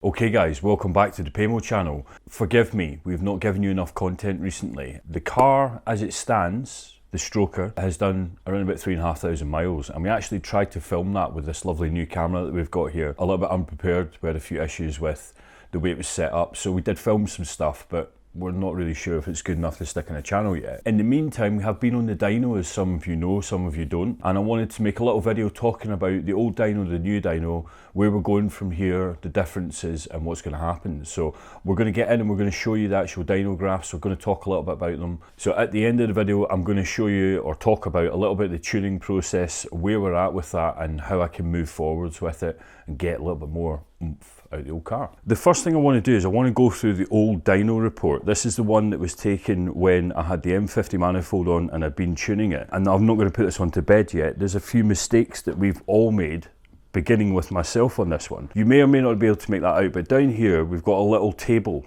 Okay guys, welcome back to the Pamo channel. Forgive me, we've not given you enough content recently. The car as it stands, the Stroker, has done around about 3,500 miles, and we actually tried to film that with this lovely new camera that we've got here. A little bit unprepared, we had a few issues with the way it was set up, so we did film some stuff, but we're not really sure if it's good enough to stick in a channel yet. In the meantime, we have been on the dyno, as some of you know, some of you don't, and I wanted to make a little video talking about the old dyno, the new dyno, where we're going from here, the differences and what's going to happen. So we're going to get in and we're going to show you the actual dyno graphs. We're going to talk a little bit about them. So at the end of the video, I'm going to show you or talk about a little bit of the tuning process, where we're at with that and how I can move forwards with it and get a little bit more oomph out of the old car. The first thing I want to do is I want to go through the old dyno report. This is the one that was taken when I had the M50 manifold on and I'd been tuning it. And I'm not going to put this one to bed yet. There's a few mistakes that we've all made, beginning with myself on this one. You may or may not be able to make that out, but down here we've got a little table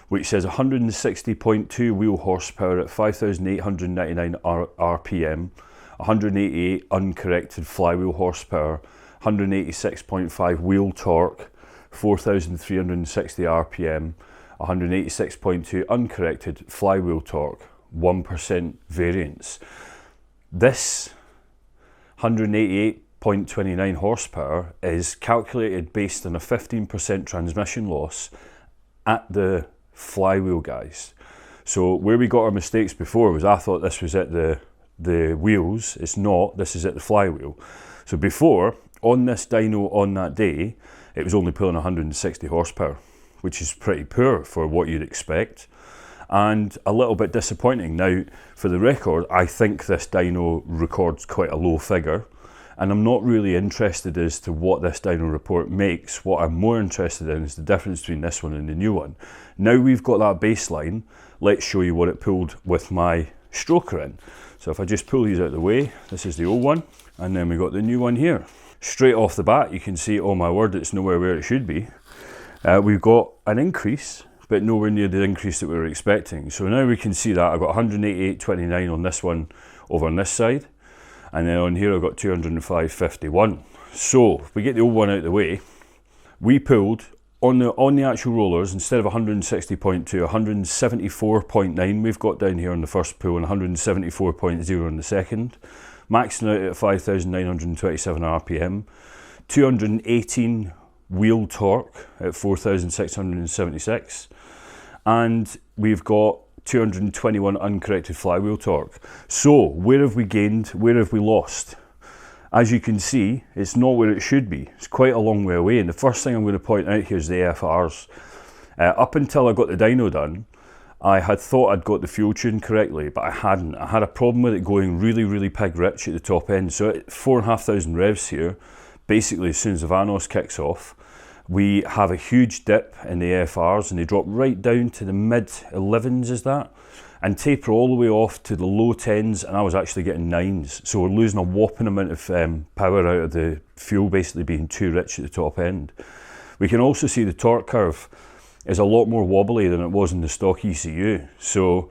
which says 160.2 wheel horsepower at 5,899 RPM, 188 uncorrected flywheel horsepower, 186.5 wheel torque, 4,360 RPM, 186.2 uncorrected flywheel torque, 1% variance. This 188.29 horsepower is calculated based on a 15% transmission loss at the flywheel, guys. So where we got our mistakes before was I thought this was at the wheels. It's not, this is at the flywheel. So before, on this dyno on that day, it was only pulling 160 horsepower, which is pretty poor for what you'd expect, and a little bit disappointing. Now, for the record, I think this dyno records quite a low figure, and I'm not really interested as to what this dyno report makes. What I'm more interested in is the difference between this one and the new one. Now we've got that baseline, let's show you what it pulled with my Stroker in. So if I just pull these out of the way, this is the old one, and then we got the new one here. Straight off the bat, you can see, oh my word, it's nowhere where it should be. We've got an increase, but nowhere near the increase that we were expecting. So now we can see that I've got 188.29 on this one over on this side, and then on here I've got 205.51. So if we get the old one out of the way, we pulled on the actual rollers, instead of 160.2, 174.9 we've got down here on the first pull, and 174.0 on the second. Maxing out at 5,927 RPM, 218 wheel torque at 4,676, and we've got 221 uncorrected flywheel torque. So where have we gained, where have we lost? As you can see, it's not where it should be. It's quite a long way away, and the first thing I'm going to point out here is the AFRs. Up until I got the dyno done, I had thought I'd got the fuel tune correctly, but I hadn't. I had a problem with it going really, really pig rich at the top end. So at 4,500 revs here, basically as soon as the Vanos kicks off, we have a huge dip in the AFRs, and they drop right down to the mid 11s, is that? And taper all the way off to the low 10s, and I was actually getting 9s. So we're losing a whopping amount of power out of the fuel, basically being too rich at the top end. We can also see the torque curve is a lot more wobbly than it was in the stock ECU. So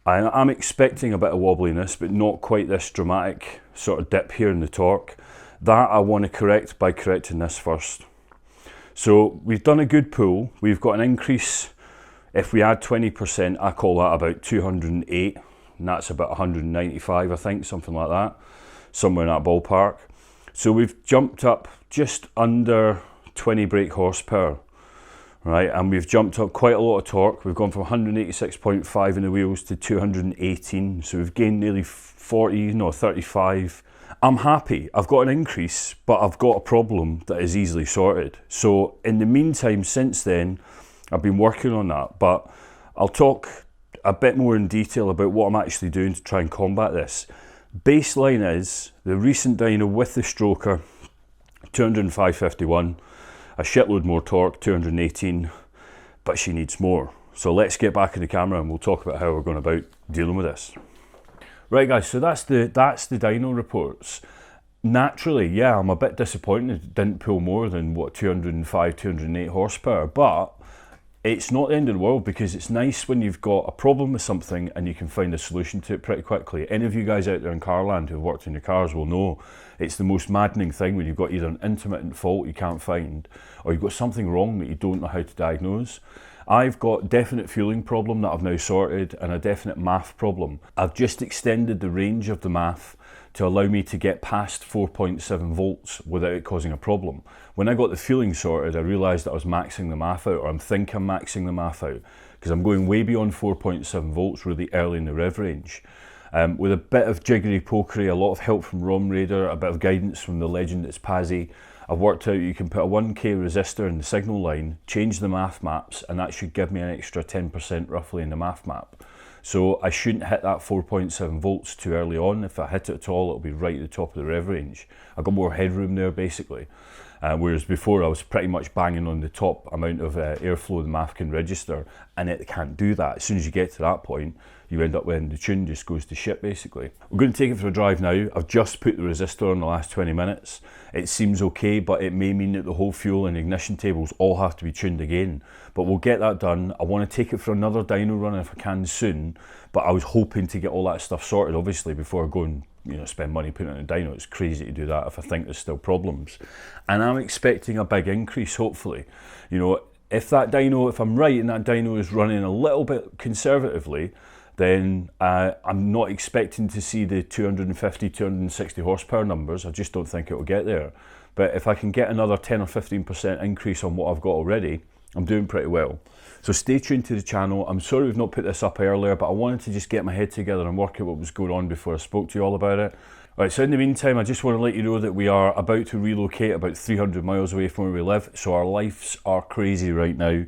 I'm expecting a bit of wobbliness, but not quite this dramatic sort of dip here in the torque. That I want to correct by correcting this first. So we've done a good pull. We've got an increase. If we add 20%, I call that about 208, and that's about 195, I think, something like that, somewhere in that ballpark. So we've jumped up just under 20 brake horsepower. Right, and we've jumped up quite a lot of torque. We've gone from 186.5 in the wheels to 218, so we've gained nearly 35. I'm happy. I've got an increase, but I've got a problem that is easily sorted. So in the meantime, since then, I've been working on that, but I'll talk a bit more in detail about what I'm actually doing to try and combat this. Baseline is the recent dyno with the Stroker, 205.51. A shitload more torque, 218, but she needs more. So let's get back in the camera and we'll talk about how we're going about dealing with this. Right guys, so that's the dyno reports. Naturally, yeah, I'm a bit disappointed it didn't pull more than what, 205, 208 horsepower, but It's not the end of the world, because it's nice when you've got a problem with something and you can find a solution to it pretty quickly. Any of you guys out there in Carland who've worked on your cars will know it's the most maddening thing when you've got either an intermittent fault you can't find, or you've got something wrong that you don't know how to diagnose. I've got definite fueling problem that I've now sorted, and a definite MAF problem. I've just extended the range of the MAF to allow me to get past 4.7 volts without it causing a problem. When I got the fueling sorted, I realised that I was maxing the MAF out, or I'm thinking I'm maxing the MAF out, because I'm going way beyond 4.7 volts really early in the rev range. With a bit of jiggery pokery, a lot of help from ROM Raider, a bit of guidance from the legend that's Pazzy, I've worked out you can put a 1k resistor in the signal line, change the MAF maps, and that should give me an extra 10% roughly in the MAF map. So I shouldn't hit that 4.7 volts too early on. If I hit it at all, it'll be right at the top of the rev range. I've got more headroom there basically. Whereas before I was pretty much banging on the top amount of airflow the MAF can register, and it can't do that. As soon as you get to that point, you end up when the tune just goes to shit basically. We're going to take it for a drive now. I've just put the resistor on the last 20 minutes. It seems okay, but it may mean that the whole fuel and ignition tables all have to be tuned again. But we'll get that done. I want to take it for another dyno run if I can soon, but I was hoping to get all that stuff sorted obviously before I go and spend money putting it in a dyno. It's crazy to do that if I think there's still problems. And I'm expecting a big increase hopefully. If that dyno, if I'm right and that dyno is running a little bit conservatively, then I'm not expecting to see the 250, 260 horsepower numbers. I just don't think it will get there. But if I can get another 10 or 15% increase on what I've got already, I'm doing pretty well. So stay tuned to the channel. I'm sorry we've not put this up earlier, but I wanted to just get my head together and work out what was going on before I spoke to you all about it. Right, so in the meantime, I just want to let you know that we are about to relocate about 300 miles away from where we live. So our lives are crazy right now.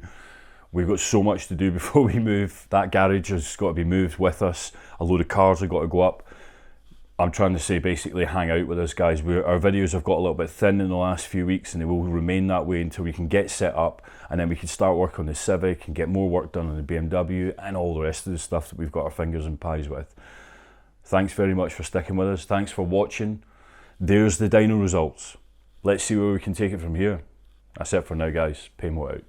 We've got so much to do before we move. That garage has got to be moved with us. A load of cars have got to go up. I'm trying to say basically hang out with us guys. Our videos have got a little bit thin in the last few weeks, and they will remain that way until we can get set up, and then we can start work on the Civic and get more work done on the BMW and all the rest of the stuff that we've got our fingers and pies with. Thanks very much for sticking with us. Thanks for watching. There's the dyno results. Let's see where we can take it from here. That's it for now guys. Pamo out.